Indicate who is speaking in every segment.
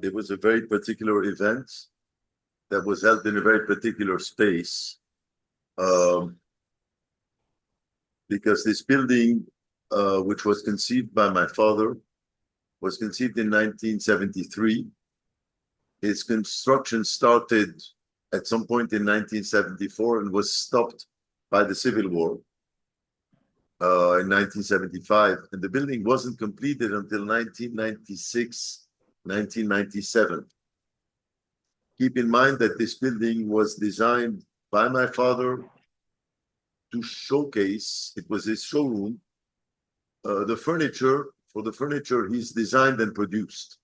Speaker 1: it was a very particular event that was held in a very particular space. Because this building, which was conceived by my father, was conceived in 1973. Its construction started at some point in 1974 and was stopped by the Civil War in 1975. And the building wasn't completed until 1996, 1997. Keep in mind that this building was designed by my father to showcase, it was his showroom, the furniture. For the furniture he's designed and produced.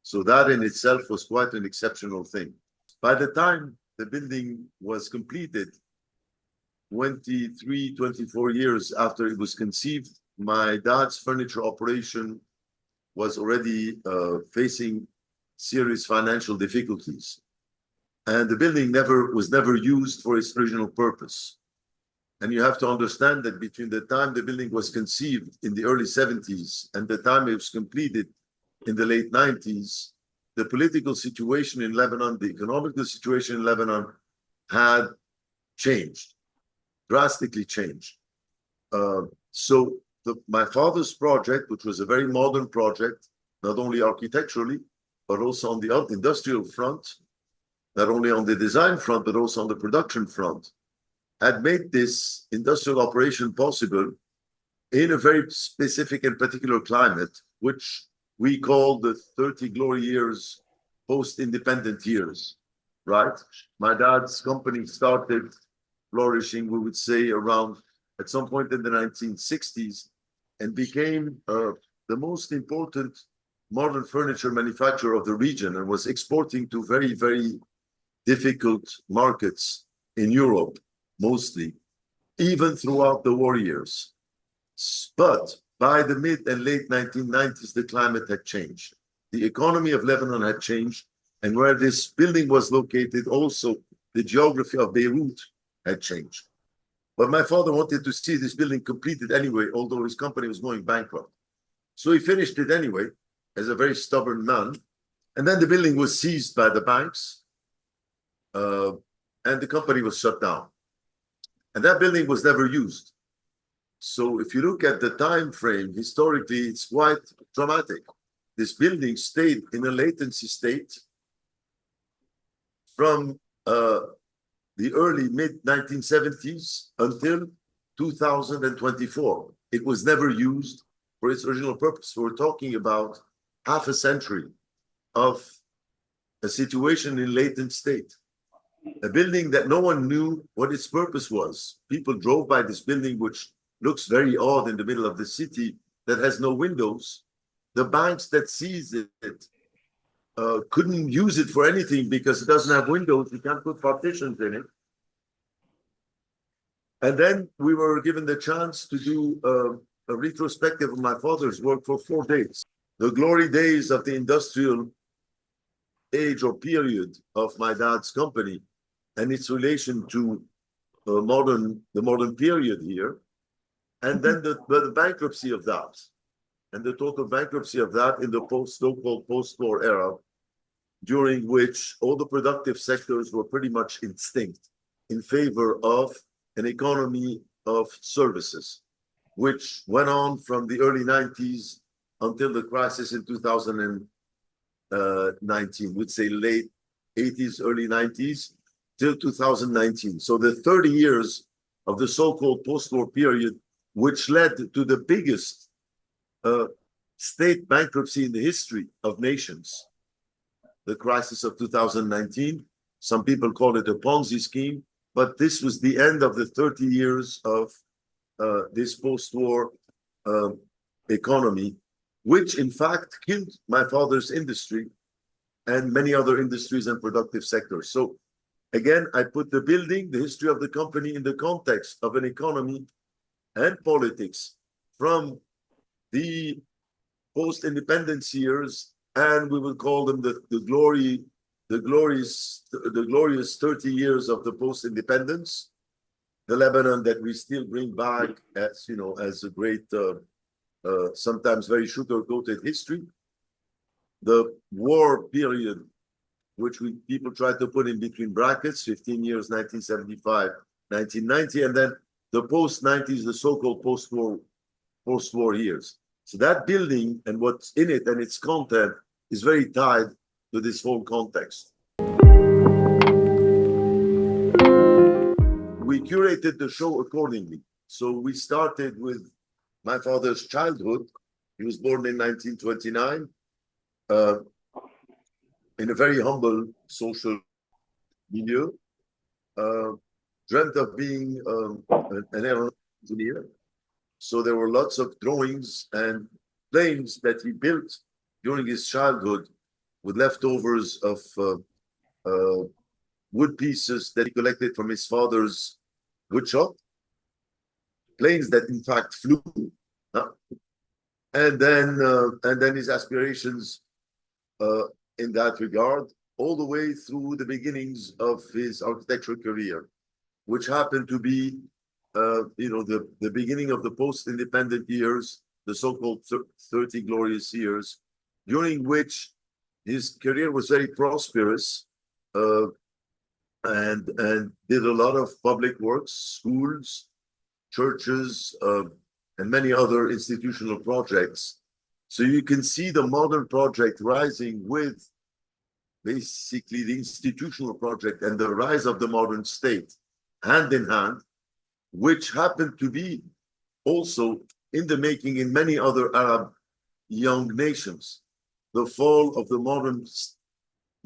Speaker 1: So that in itself was quite an exceptional thing. By the time the building was completed, 23, 24 years after it was conceived, my dad's furniture operation was already facing serious financial difficulties. And the building was never used for its original purpose. And you have to understand that between the time the building was conceived in the early 70s and the time it was completed in the late 90s, the political situation in Lebanon, the economical situation in Lebanon had changed, drastically changed. So my father's project, which was a very modern project, not only architecturally, but also on the industrial front, not only on the design front, but also on the production front, had made this industrial operation possible in a very specific and particular climate, which we call the 30 glory years, post-independent years, right? My dad's company started flourishing, we would say, around at some point in the 1960s and became the most important modern furniture manufacturer of the region and was exporting to very, very difficult markets in Europe, mostly, even throughout the war years. But by the mid and late 1990s, the climate had changed. The economy of Lebanon had changed, and where this building was located, also the geography of Beirut had changed. But my father wanted to see this building completed anyway, although his company was going bankrupt. So he finished it anyway, as a very stubborn man. And then the building was seized by the banks, and the company was shut down. And that building was never used. So if you look at the time frame, historically, it's quite dramatic. This building stayed in a latency state from the early mid-1970s until 2024. It was never used for its original purpose. We're talking about half a century of a situation in latent state. A building that no one knew what its purpose was. People drove by this building, which looks very odd in the middle of the city, that has no windows. The banks that seized it couldn't use it for anything because it doesn't have windows. You can't put partitions in it. And then we were given the chance to do a retrospective of my father's work for 4 days. The glory days of the industrial age or period of my dad's company and its relation to the modern period here, and then the bankruptcy of that, and the total bankruptcy of that in the so-called post-war era, during which all the productive sectors were pretty much extinct in favor of an economy of services, which went on from the early 90s until the crisis in 2019, we'd say late 80s, early 90s, till 2019. So the 30 years of the so-called post-war period, which led to the biggest state bankruptcy in the history of nations, the crisis of 2019. Some people call it a Ponzi scheme, but this was the end of the 30 years of this post-war economy, which in fact killed my father's industry and many other industries and productive sectors. So again, I put the building, the history of the company in the context of an economy and politics from the post-independence years, and we will call them the glorious 30 years of the post-independence, the Lebanon that we still bring back as, as a great, sometimes very sugar-coated history. the war period, which people try to put in between brackets, 15 years, 1975, 1990, and then the post-90s, the so-called post-war years. So that building and what's in it and its content is very tied to this whole context. We curated the show accordingly. So we started with my father's childhood. He was born in 1929 in a very humble social milieu. Dreamt of being an aeronautical engineer. So there were lots of drawings and planes that he built during his childhood with leftovers of wood pieces that he collected from his father's wood shop. Planes that in fact flew. And then his aspirations in that regard, all the way through the beginnings of his architectural career, which happened to be the beginning of the post-independent years, the so-called 30 glorious years, during which his career was very prosperous and did a lot of public works, schools, churches, and many other institutional projects. So you can see the modern project rising with basically the institutional project and the rise of the modern state hand in hand, which happened to be also in the making in many other Arab young nations. The fall of the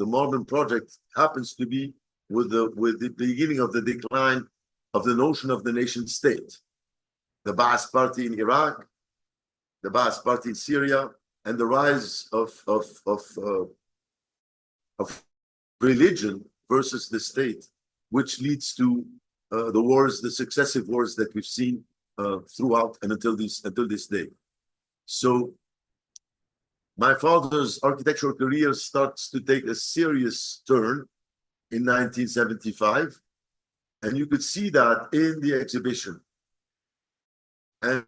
Speaker 1: modern project happens to be with the beginning of the decline of the notion of the nation state. The Ba'ath Party in Iraq, the Ba'ath Party in Syria, and the rise of religion versus the state, which leads to the successive wars that we've seen throughout and until this day. So my father's architectural career starts to take a serious turn in 1975, and you could see that in the exhibition. And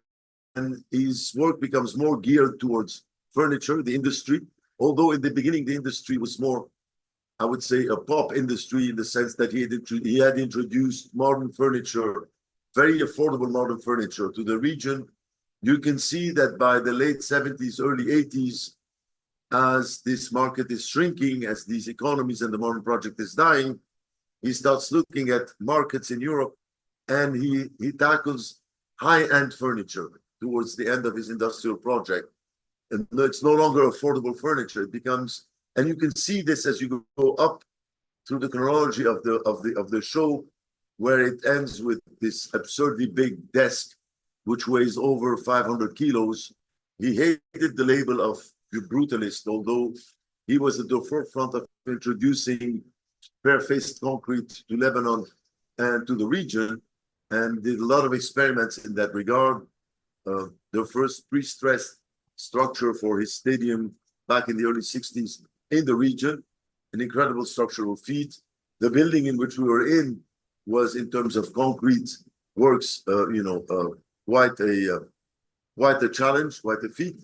Speaker 1: his work becomes more geared towards furniture, the industry, although in the beginning the industry was more, I would say, a pop industry in the sense that he had introduced modern furniture, very affordable modern furniture to the region. You can see that by the late 70s, early 80s, as this market is shrinking, as these economies and the modern project is dying, he starts looking at markets in Europe, and he tackles high-end furniture towards the end of his industrial project. And it's no longer affordable furniture. It becomes, and you can see this as you go up through the chronology of the show, where it ends with this absurdly big desk, which weighs over 500 kilos. He hated the label of the brutalist, although he was at the forefront of introducing bare-faced concrete to Lebanon and to the region, and did a lot of experiments in that regard. The first pre-stressed structure for his stadium back in the early 60s in the region, an incredible structural feat. The building in which we were in was, in terms of concrete works, quite a challenge, quite a feat.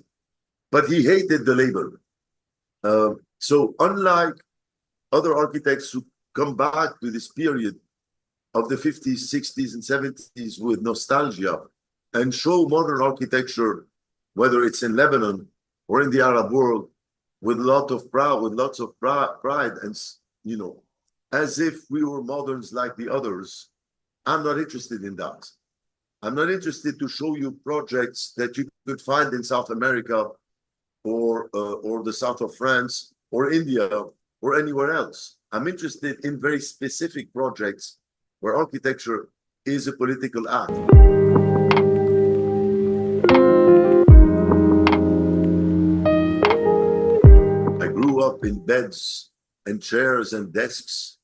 Speaker 1: But he hated the label. So unlike other architects who come back to this period of the 50s, 60s, and 70s with nostalgia and show modern architecture, whether it's in Lebanon or in the Arab world, with lots of pride, and as if we were moderns like the others. I'm not interested in that. I'm not interested to show you projects that you could find in South America or the south of France or India or anywhere else. I'm interested in very specific projects where architecture is a political act. I grew up in beds and chairs and desks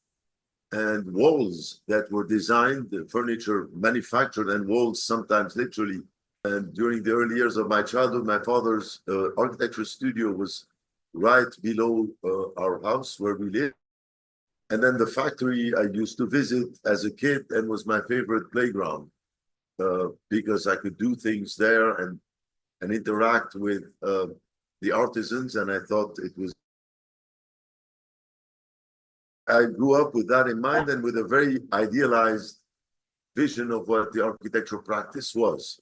Speaker 1: and walls that were designed, furniture manufactured, and walls sometimes literally. And during the early years of my childhood, my father's architecture studio was right below our house where we lived. And then the factory I used to visit as a kid and was my favorite playground because I could do things there and interact with the artisans, and I thought it was. I grew up with that in mind and with a very idealized vision of what the architectural practice was,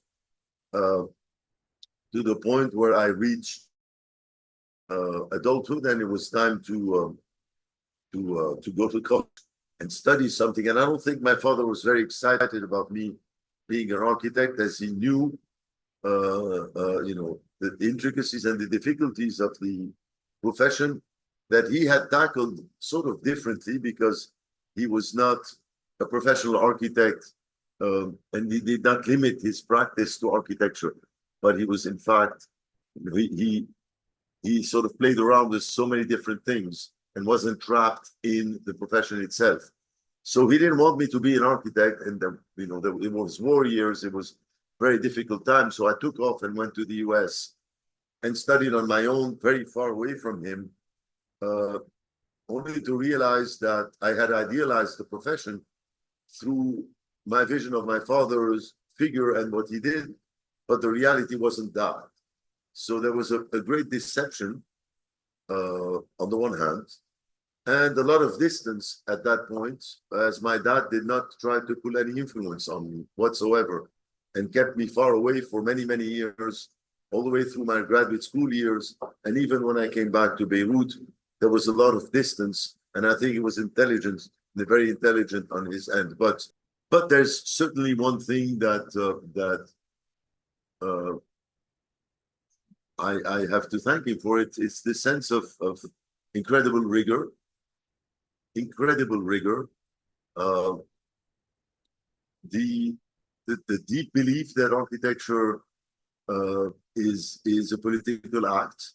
Speaker 1: to the point where I reached adulthood, and it was time to go to college and study something. And I don't think my father was very excited about me being an architect, as he knew, the intricacies and the difficulties of the profession that he had tackled sort of differently, because he was not a professional architect, and he did not limit his practice to architecture, but he was, in fact, he sort of played around with so many different things and wasn't trapped in the profession itself. So he didn't want me to be an architect, and it was war years. It was very difficult time. So I took off and went to the US and studied on my own, very far away from him, only to realize that I had idealized the profession through my vision of my father's figure and what he did, but the reality wasn't that. So there was a great deception on the one hand, and a lot of distance at that point, as my dad did not try to put any influence on me whatsoever, and kept me far away for many, many years, all the way through my graduate school years. And even when I came back to Beirut, there was a lot of distance, and I think it was intelligent, very intelligent on his end. But there's certainly one thing that I have to thank him for. It's the sense of incredible rigor, the deep belief that architecture is a political act,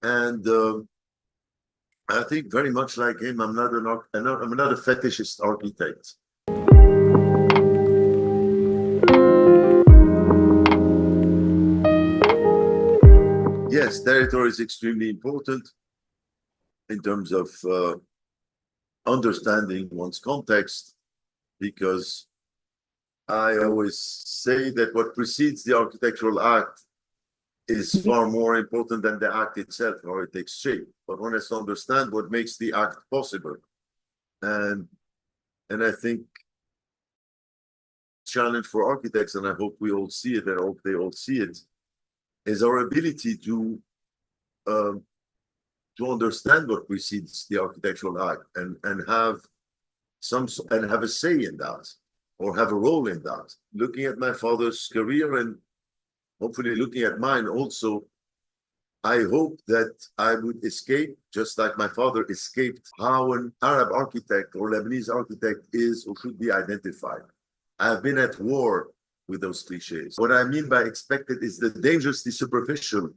Speaker 1: and I think very much like him, I'm not a fetishist architect. Yes, territory is extremely important in terms of understanding one's context, because I always say that what precedes the architectural act is far more important than the act itself, or it takes shape. But one has to understand what makes the act possible. And I think challenge for architects, and I hope we all see it, and I hope they all see it, is our ability to understand what precedes the architectural act, and have a say in that, or have a role in that. Looking at my father's career, and hopefully looking at mine also, I hope that I would escape, just like my father escaped, how an Arab architect or Lebanese architect is or should be identified. I have been at war with those cliches. What I mean by expected is the dangerously superficial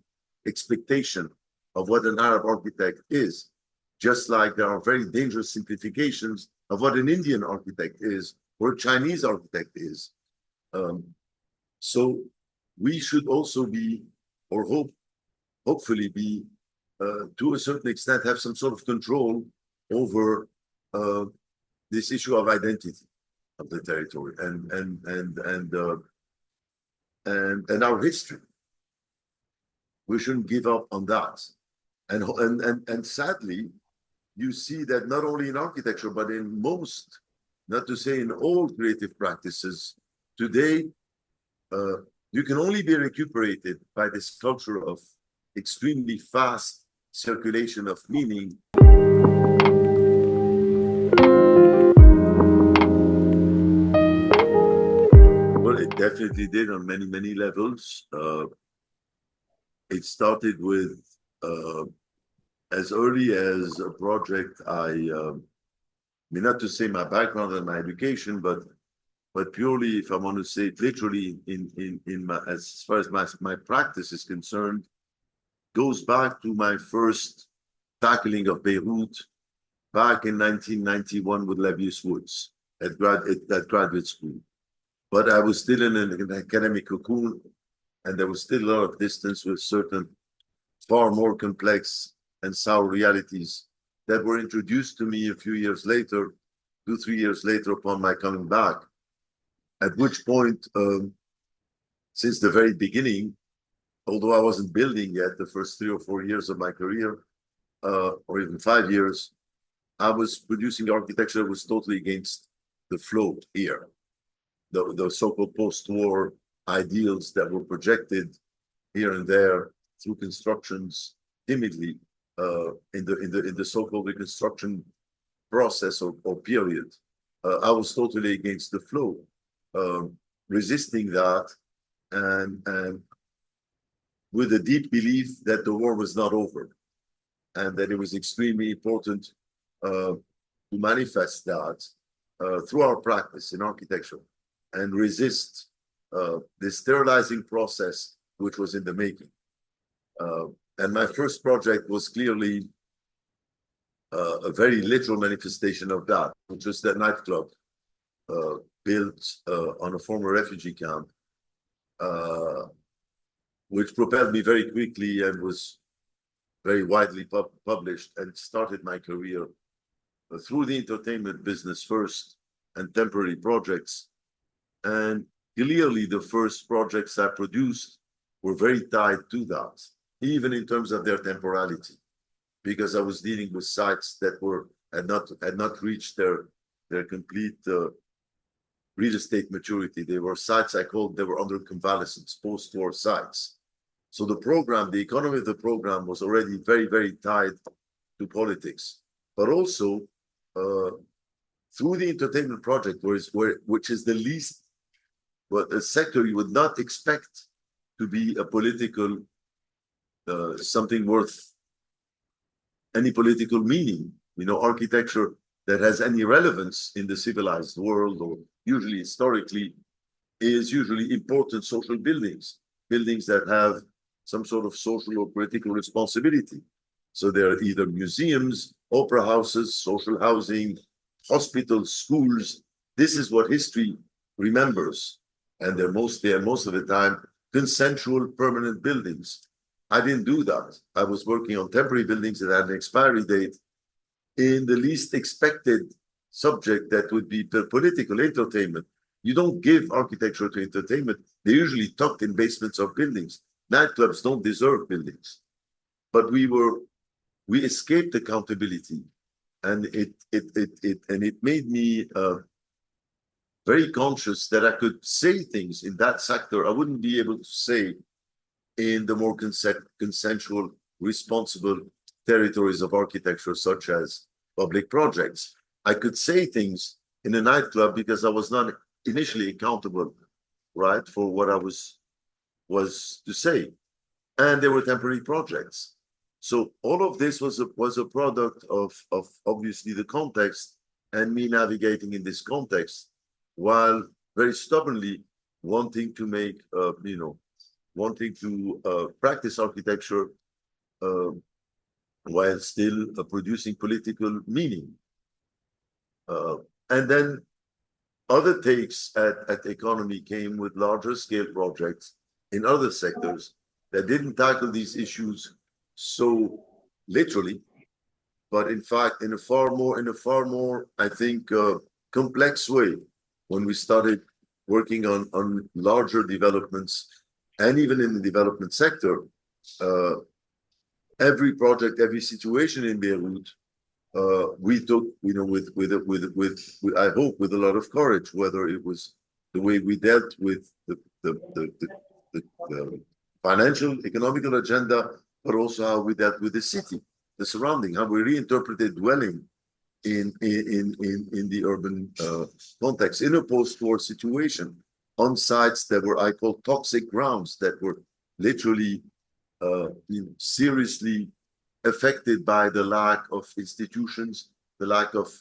Speaker 1: expectation of what an Arab architect is, just like there are very dangerous simplifications of what an Indian architect is or a Chinese architect is. So we should also be, or hopefully be, to a certain extent, have some sort of control over this issue of identity of the territory and our history. We shouldn't give up on that. And sadly, you see that not only in architecture, but in most, not to say in all creative practices today, you can only be recuperated by this culture of extremely fast circulation of meaning. Well, it definitely did on many, many levels. It started with as early as a project. I mean, not to say my background and my education, but purely, if I want to say it literally, in my, as far as my practice is concerned, goes back to my first tackling of Beirut back in 1991 with Labius Woods at graduate school. But I was still in an academic cocoon, and there was still a lot of distance with certain far more complex and sour realities that were introduced to me a few years later, 2-3 years later, upon my coming back. At which point, since the very beginning, although I wasn't building yet the first 3 or 4 years of my career, or even 5 years, I was producing architecture that was totally against the flow here. The so-called post-war ideals that were projected here and there through constructions timidly in the so-called reconstruction process or period. I was totally against the flow, resisting that, and with a deep belief that the war was not over, and that it was extremely important to manifest that through our practice in architecture and resist the sterilizing process which was in the making. And my first project was clearly a very literal manifestation of that, which was that nightclub built on a former refugee camp, which propelled me very quickly and was very widely published, and started my career through the entertainment business first and temporary projects. And clearly the first projects I produced were very tied to that, even in terms of their temporality, because I was dealing with sites that had not reached their complete real estate maturity. They were sites they were under convalescence, post-war sites. So the economy of the program was already very, very tied to politics, but also through the entertainment project, which is the least, a sector you would not expect to be a political, something worth any political meaning. Architecture that has any relevance in the civilized world, or usually historically, is usually important social buildings that have some sort of social or political responsibility. So they're either museums, opera houses, social housing, hospitals, schools. This is what history remembers. And they're most of the time consensual permanent buildings. I didn't do that. I was working on temporary buildings that had an expiry date in the least expected subject, that would be political entertainment. You don't give architecture to entertainment. They're usually tucked in basements of buildings. Nightclubs don't deserve buildings. But we escaped accountability, and it made me very conscious that I could say things in that sector I wouldn't be able to say in the more consensual, responsible territories of architecture, such as public projects. I could say things in a nightclub because I was not initially accountable, right, for what I was to say. And there were temporary projects. So all of this was a product of obviously the context, and me navigating in this context, while very stubbornly wanting to make, wanting to practice architecture while still producing political meaning. And then other takes at economy came with larger scale projects in other sectors that didn't tackle these issues so literally, but in fact in a far more I think complex way. When we started working on larger developments, and even in the development sector, every project, every situation in Beirut, we took, with I hope with a lot of courage, whether it was the way we dealt with the financial, economical agenda, but also how we dealt with the city, the surrounding, how we reinterpreted dwelling in the urban context, in a post-war situation, on sites that were, I call, toxic grounds, that were literally seriously affected by the lack of institutions, the lack of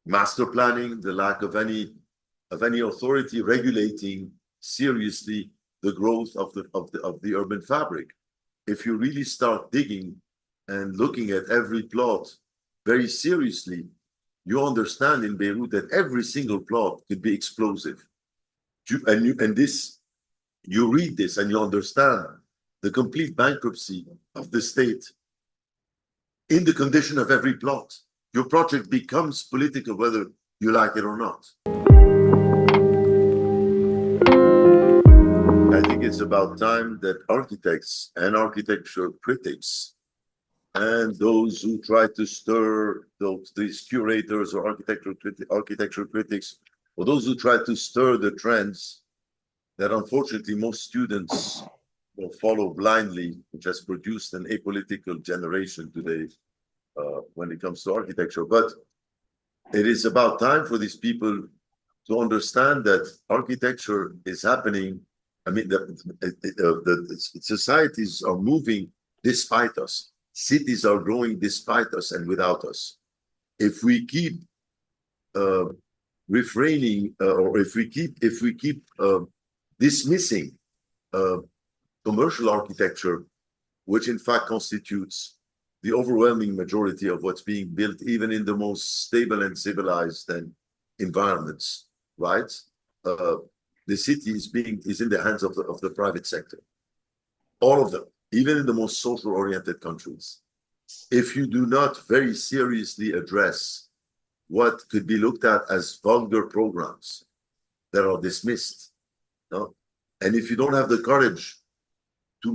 Speaker 1: master planning, the lack of any authority regulating seriously the growth of the urban fabric. If you really start digging and looking at every plot very seriously, you understand in Beirut that every single plot could be explosive. You read this and you understand the complete bankruptcy of the state in the condition of every plot. Your project becomes political whether you like it or not. it's about time that architects and architecture critics and those who try to stir these curators or architecture critics, or those who try to stir the trends that unfortunately most students will follow blindly, which has produced an apolitical generation today when it comes to architecture. But it is about time for these people to understand that architecture is happening. I mean, the societies are moving despite us. Cities are growing despite us and without us. If we keep refraining, or if we keep dismissing commercial architecture, which in fact constitutes the overwhelming majority of what's being built, even in the most stable and civilized environments, right? The city is in the hands of the private sector. All of them, even in the most social-oriented countries. If you do not very seriously address what could be looked at as vulgar programs that are dismissed, no? And if you don't have the courage to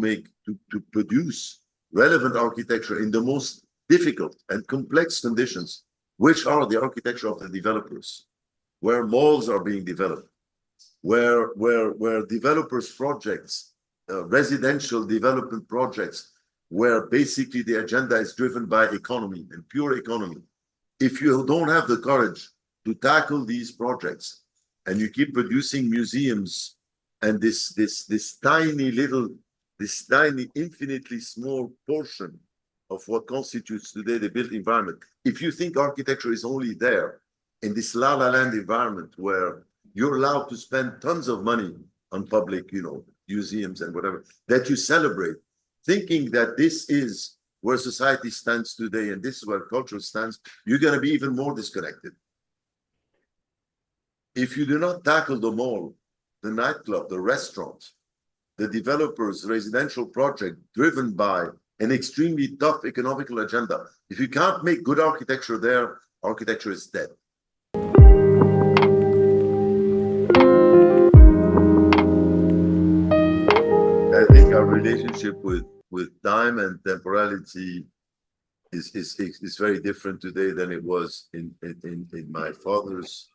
Speaker 1: produce relevant architecture in the most difficult and complex conditions, which are the architecture of the developers, where malls are being developed, where developers' projects, residential development projects, where basically the agenda is driven by economy and pure economy. If you don't have the courage to tackle these projects, and you keep producing museums and this tiny, infinitely small portion of what constitutes today the built environment, if you think architecture is only there in this la-la land environment where you're allowed to spend tons of money on public, museums and whatever, that you celebrate, thinking that this is where society stands today and this is where culture stands, you're going to be even more disconnected. If you do not tackle the mall, the nightclub, the restaurant, the developer's residential project driven by an extremely tough economical agenda, if you can't make good architecture there, architecture is dead. I think our relationship with time and temporality is very different today than it was in my father's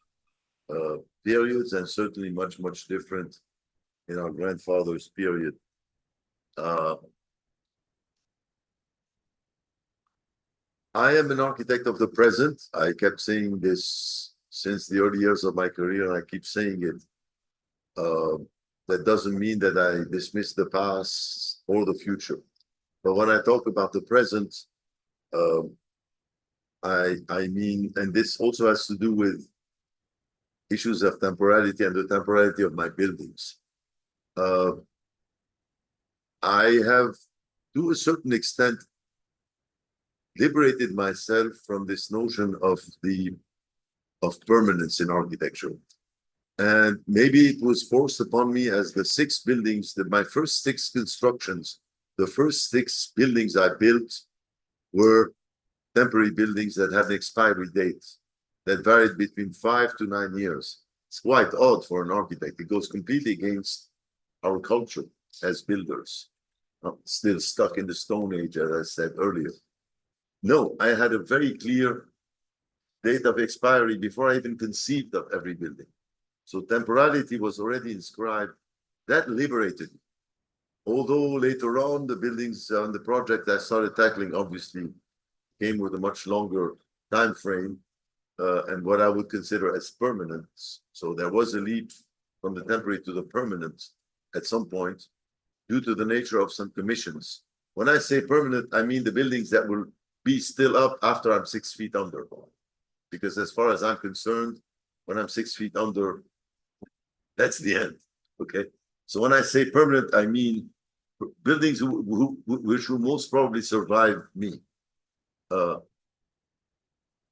Speaker 1: periods, and certainly much different in our grandfather's period. I am an architect of the present. I kept saying this since the early years of my career, and I keep saying it. That doesn't mean that I dismiss the past or the future. But when I talk about the present, I mean, and this also has to do with issues of temporality and the temporality of my buildings. I have, to a certain extent, liberated myself from this notion of permanence in architecture. And maybe it was forced upon me as the six buildings, my first six constructions, the first six buildings I built were temporary buildings that had an expiry date that varied between 5 to 9 years. It's quite odd for an architect. It goes completely against our culture as builders. I'm still stuck in the Stone Age, as I said earlier. No, I had a very clear date of expiry before I even conceived of every building. So temporality was already inscribed. That liberated me. Although later on, the buildings on the project I started tackling obviously came with a much longer time frame and what I would consider as permanent. So there was a leap from the temporary to the permanent at some point due to the nature of some commissions. When I say permanent, I mean the buildings that will be still up after I'm 6 feet under. Because as far as I'm concerned, when I'm 6 feet under, that's the end. Okay. So when I say permanent, I mean buildings which will most probably survive me.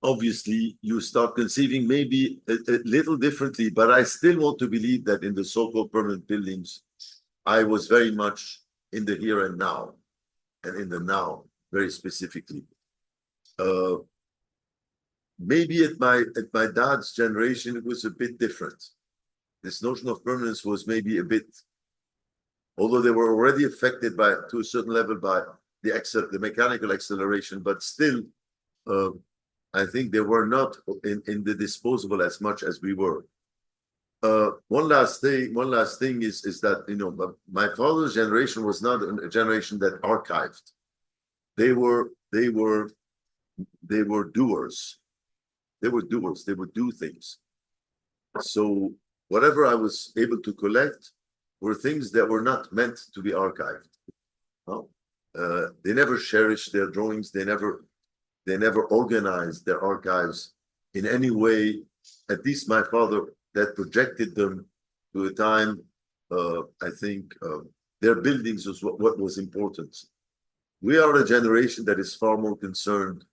Speaker 1: Obviously, you start conceiving maybe a little differently, but I still want to believe that in the so-called permanent buildings, I was very much in the here and now, and in the now very specifically. Maybe at my dad's generation, it was a bit different. This notion of permanence was maybe a bit although they were already affected by, to a certain level, by the mechanical acceleration, but still, I think they were not in the disposable as much as we were. One last thing is that, you know, my father's generation was not a generation that archived. They were doers. They would do things. So whatever I was able to collect were things that were not meant to be archived. No? They never cherished their drawings. They never organized their archives in any way. At least my father, that projected them to a time. I think their buildings was what was important. We are a generation that is far more concerned,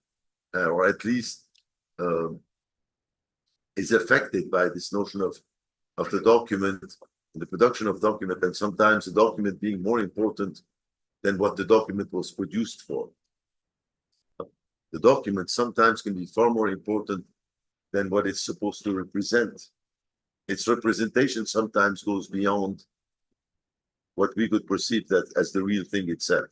Speaker 1: or at least is affected by this notion of the document, the production of document, and sometimes the document being more important than what the document was produced for. The document sometimes can be far more important than what it's supposed to represent. Its representation sometimes goes beyond what we could perceive that as the real thing itself.